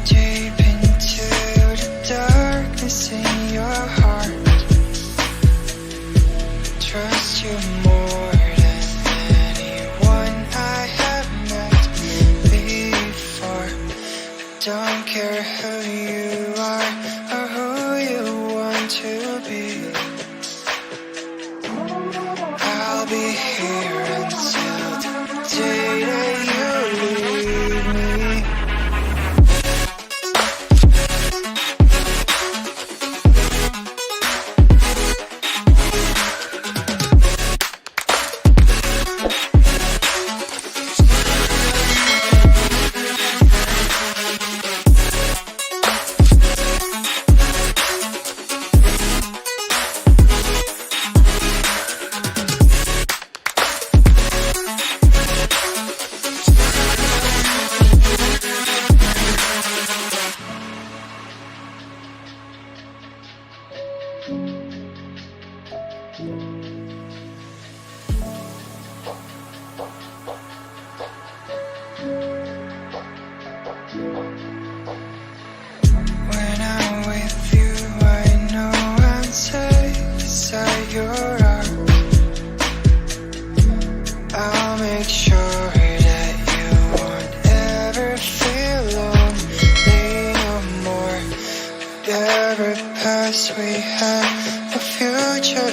deep into the darkness in your heart. Trust you more than anyone I have met before. Don't care who you are or who you want to be. I'll be here until the day that you leave me. When I'm with you, I know I'm safe beside your arms. I'll make sure that you won't ever feel lonely no more. Whatever past we had, the future